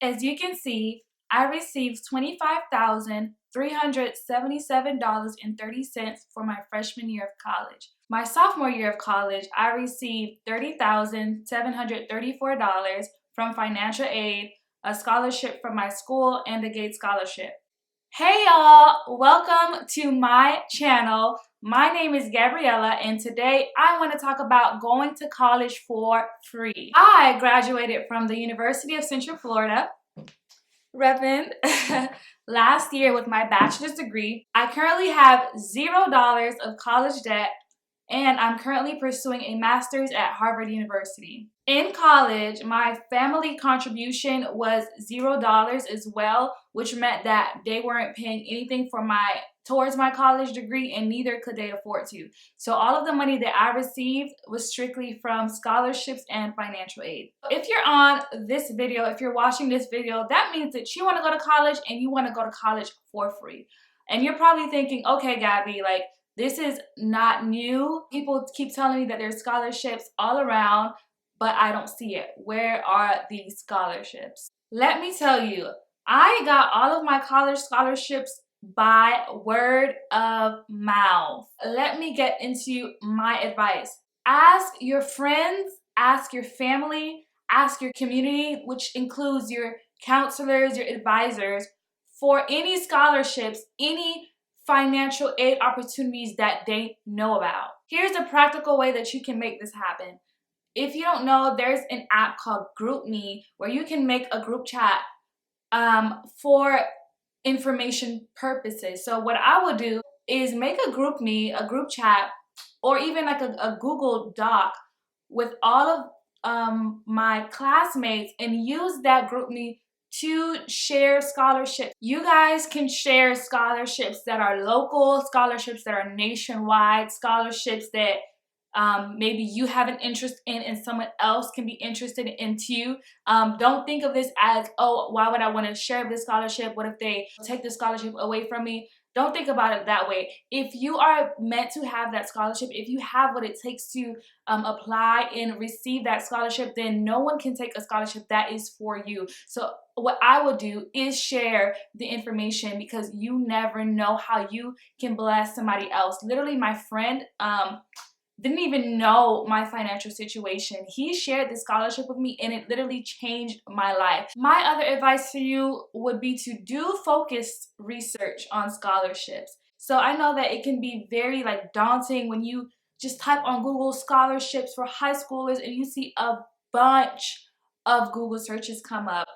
As you can see, I received $25,377.30 for my freshman year of college. My sophomore year of college, I received $30,734 from financial aid, a scholarship from my school, and a Gates Scholarship. Hey y'all, welcome to my channel. My name is Gabriella, and today I want to talk about going to college for free. I graduated from the University of Central Florida, repping, last year with my bachelor's degree. I currently have $0 of college debt, and I'm currently pursuing a master's at Harvard University. In college, my family contribution was $0 as well, which meant that they weren't paying anything towards my college degree, and neither could they afford to. So all of the money that I received was strictly from scholarships and financial aid. If you're on this video, if you're watching this video, that means that you want to go to college and you want to go to college for free. And you're probably thinking, okay, Gabby, like, this is not new. People keep telling me that there's scholarships all around, but I don't see it. Where are these scholarships? Let me tell you, I got all of my college scholarships by word of mouth. Let me get into my advice. Ask your friends, ask your family, ask your community, which includes your counselors, your advisors, for any scholarships, any financial aid opportunities that they know about. Here's a practical way that you can make this happen. If you don't know, there's an app called GroupMe where you can make a group chat for information purposes. So what I would do is make a GroupMe, a group chat, or even like a Google Doc with all of my classmates, and use that GroupMe to share scholarships. You guys can share scholarships that are local, scholarships that are nationwide, scholarships that maybe you have an interest in and someone else can be interested in too. Don't think of this as, oh, why would I want to share this scholarship? What if they take the scholarship away from me? Don't think about it that way. If you are meant to have that scholarship, if you have what it takes to apply and receive that scholarship, then no one can take a scholarship that is for you. So what I would do is share the information, because you never know how you can bless somebody else. Literally, my friend didn't even know my financial situation. He shared this scholarship with me, and it literally changed my life. My other advice for you would be to do focused research on scholarships. So I know that it can be very daunting when you just type on Google scholarships for high schoolers and you see a bunch of Google searches come up.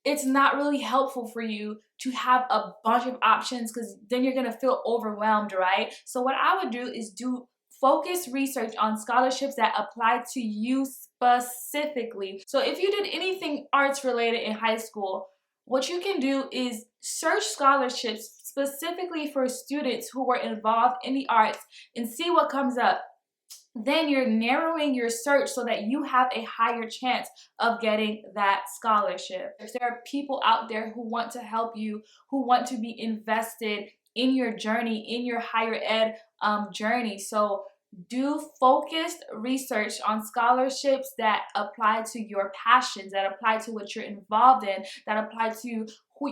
It's not really helpful for you to have a bunch of options, because then you're gonna feel overwhelmed, right? So what I would do is do focus research on scholarships that apply to you specifically. So if you did anything arts related in high school, what you can do is search scholarships specifically for students who were involved in the arts and see what comes up. Then you're narrowing your search so that you have a higher chance of getting that scholarship. If there are people out there who want to help you, who want to be invested in your journey, in your higher ed journey. So do focused research on scholarships that apply to your passions, that apply to what you're involved in, that apply to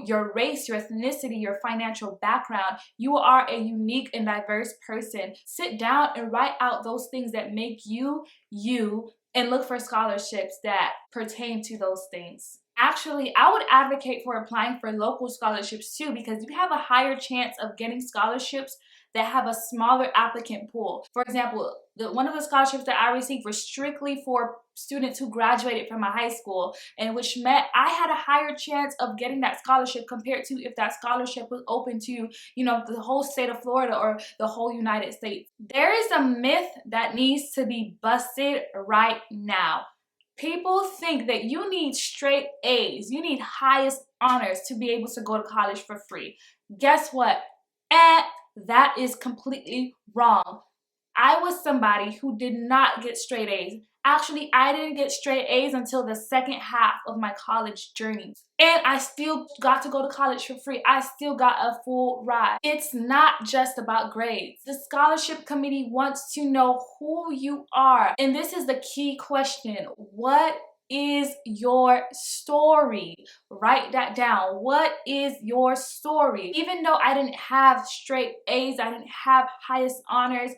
your race, your ethnicity, your financial background. You are a unique and diverse person. Sit down and write out those things that make you, you, and look for scholarships that pertain to those things. Actually, I would advocate for applying for local scholarships too, because you have a higher chance of getting scholarships that have a smaller applicant pool. For example, one of the scholarships that I received were strictly for students who graduated from my high school, and which meant I had a higher chance of getting that scholarship compared to if that scholarship was open to, the whole state of Florida or the whole United States. There is a myth that needs to be busted right now. People think that you need straight A's, you need highest honors to be able to go to college for free. Guess what? That is completely wrong. I was somebody who did not get straight A's. Actually, I didn't get straight A's until the second half of my college journey. And I still got to go to college for free. I still got a full ride. It's not just about grades. The scholarship committee wants to know who you are. And this is the key question. What is your story? Write that down. What is your story? Even though I didn't have straight A's, I didn't have highest honors,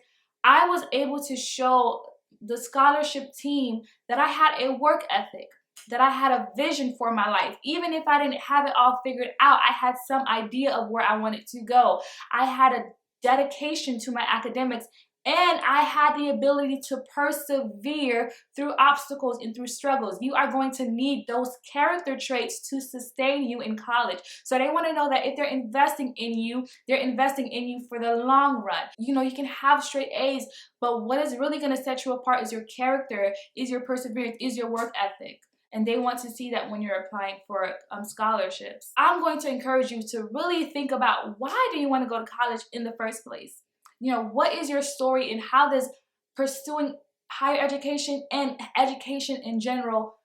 I was able to show the scholarship team that I had a work ethic, that I had a vision for my life. Even if I didn't have it all figured out, I had some idea of where I wanted to go. I had a dedication to my academics, and I had the ability to persevere through obstacles and through struggles. You are going to need those character traits to sustain you in college. So they want to know that if they're investing in you, they're investing in you for the long run. You know, you can have straight A's, but what is really going to set you apart is your character, is your perseverance, is your work ethic. And they want to see that when you're applying for scholarships. I'm going to encourage you to really think about, why do you want to go to college in the first place? You know, what is your story, and how does pursuing higher education and education in general,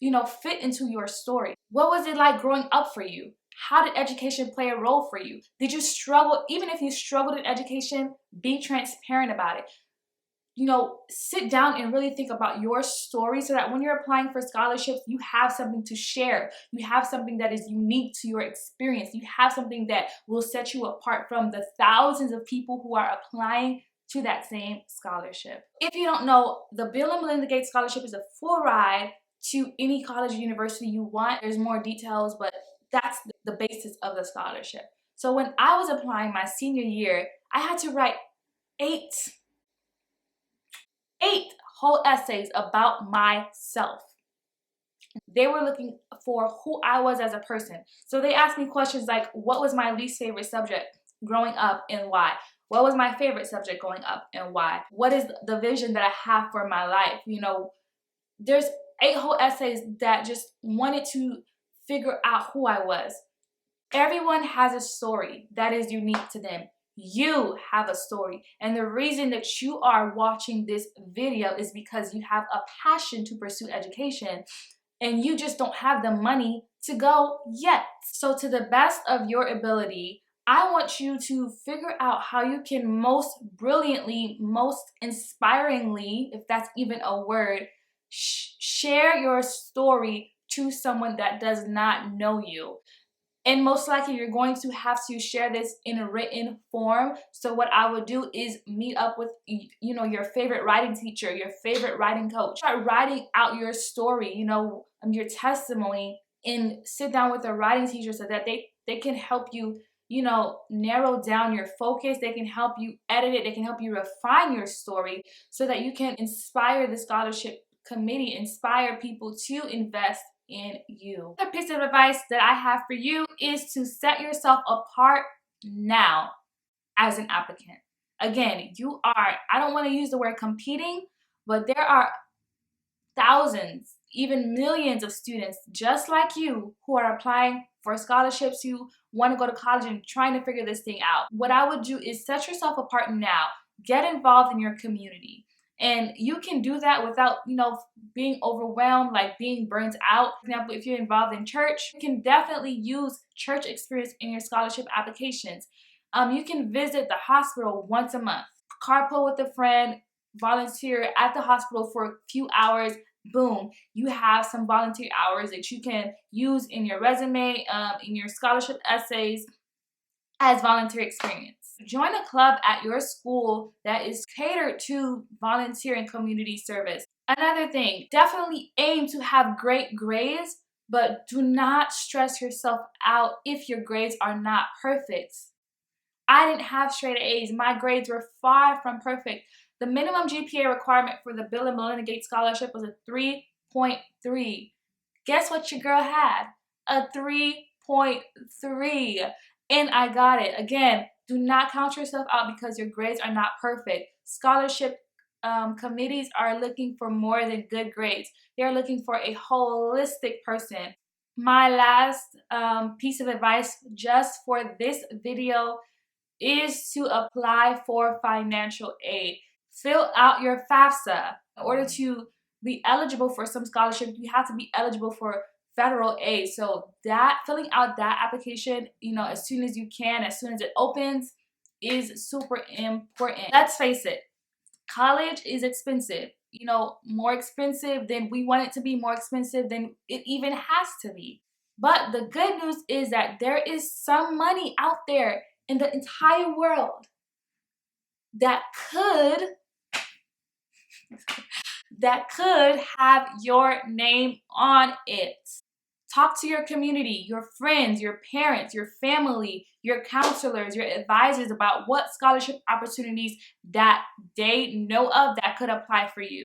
you know, fit into your story? What was it like growing up for you? How did education play a role for you? Did you struggle? Even if you struggled in education, be transparent about it. You know, sit down and really think about your story, so that when you're applying for scholarships, you have something to share. You have something that is unique to your experience. You have something that will set you apart from the thousands of people who are applying to that same scholarship. If you don't know, the Bill and Melinda Gates Scholarship is a full ride to any college or university you want. There's more details, but that's the basis of the scholarship. So when I was applying my senior year, I had to write eight whole essays about myself. They were looking for who I was as a person. So they asked me questions like, what was my least favorite subject growing up and why? What was my favorite subject growing up and why? What is the vision that I have for my life? You know, there's 8 whole essays that just wanted to figure out who I was. Everyone has a story that is unique to them. You have a story, and the reason that you are watching this video is because you have a passion to pursue education, and you just don't have the money to go yet. So to the best of your ability, I want you to figure out how you can most brilliantly, most inspiringly, if that's even a word, share your story to someone that does not know you. And most likely you're going to have to share this in a written form. So what I would do is meet up with, you know, your favorite writing teacher, your favorite writing coach. Start writing out your story, you know, your testimony, and sit down with a writing teacher so that they can help you, you know, narrow down your focus. They can help you edit it. They can help you refine your story so that you can inspire the scholarship committee, inspire people to invest in you. Another piece of advice that I have for you is to set yourself apart now as an applicant. Again, you are, I don't want to use the word competing, but there are thousands, even millions of students just like you who are applying for scholarships, who want to go to college and trying to figure this thing out. What I would do is set yourself apart now. Get involved in your community. And you can do that without, you know, being overwhelmed, like being burnt out. For example, if you're involved in church, you can definitely use church experience in your scholarship applications. You can visit the hospital once a month, carpool with a friend, volunteer at the hospital for a few hours. Boom, you have some volunteer hours that you can use in your resume, in your scholarship essays as volunteer experience. Join a club at your school that is catered to volunteer and community service. Another thing, definitely aim to have great grades, but do not stress yourself out if your grades are not perfect. I didn't have straight A's. My grades were far from perfect. The minimum GPA requirement for the Bill and Melinda Gates Scholarship was a 3.3. Guess what your girl had? A 3.3. And I got it. Again, do not count yourself out because your grades are not perfect. Scholarship committees are looking for more than good grades. They're looking for a holistic person. My last piece of advice just for this video is to apply for financial aid. Fill out your FAFSA. In order to be eligible for some scholarships, you have to be eligible for federal aid. So that filling out that application, you know, as soon as you can, as soon as it opens, is super important. Let's face it, college is expensive. more expensive, then we want it to be more expensive than it even has to be. But the good news is that there is some money out there in the entire world that could have your name on it. Talk to your community, your friends, your parents, your family, your counselors, your advisors about what scholarship opportunities that they know of that could apply for you.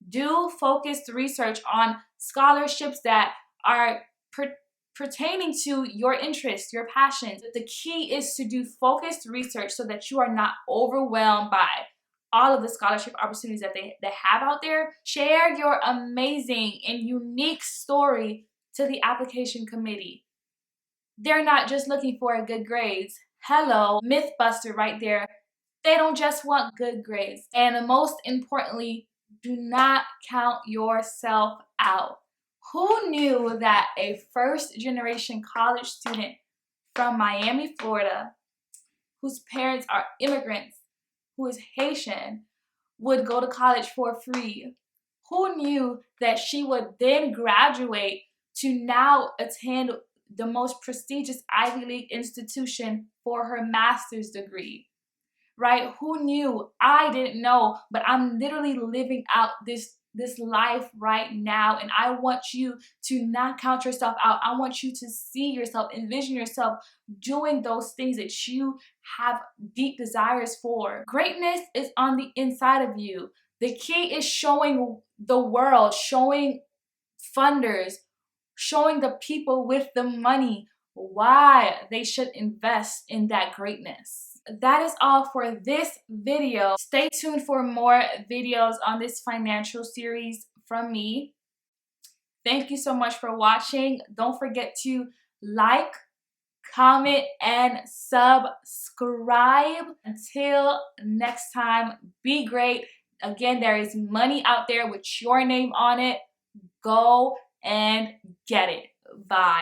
Do focused research on scholarships that are pertaining to your interests, your passions. The key is to do focused research so that you are not overwhelmed by all of the scholarship opportunities that they have out there. Share your amazing and unique story to the application committee. They're not just looking for good grades. Hello, Mythbuster right there. They don't just want good grades. And most importantly, do not count yourself out. Who knew that a first-generation college student from Miami, Florida, whose parents are immigrants, who is Haitian, would go to college for free? Who knew that she would then graduate to now attend the most prestigious Ivy League institution for her master's degree? Right? Who knew? I didn't know, but I'm literally living out this life right now, and I want you to not count yourself out. I want you to see yourself, envision yourself doing those things that you have deep desires for. Greatness is on the inside of you. The key is showing the world, showing funders, showing the people with the money why they should invest in that greatness. That is all for this video. Stay tuned for more videos on this financial series from me. Thank you so much for watching. Don't forget to like, comment, and subscribe. Until next time, be great. Again, there is money out there with your name on it. Go and get it. Bye.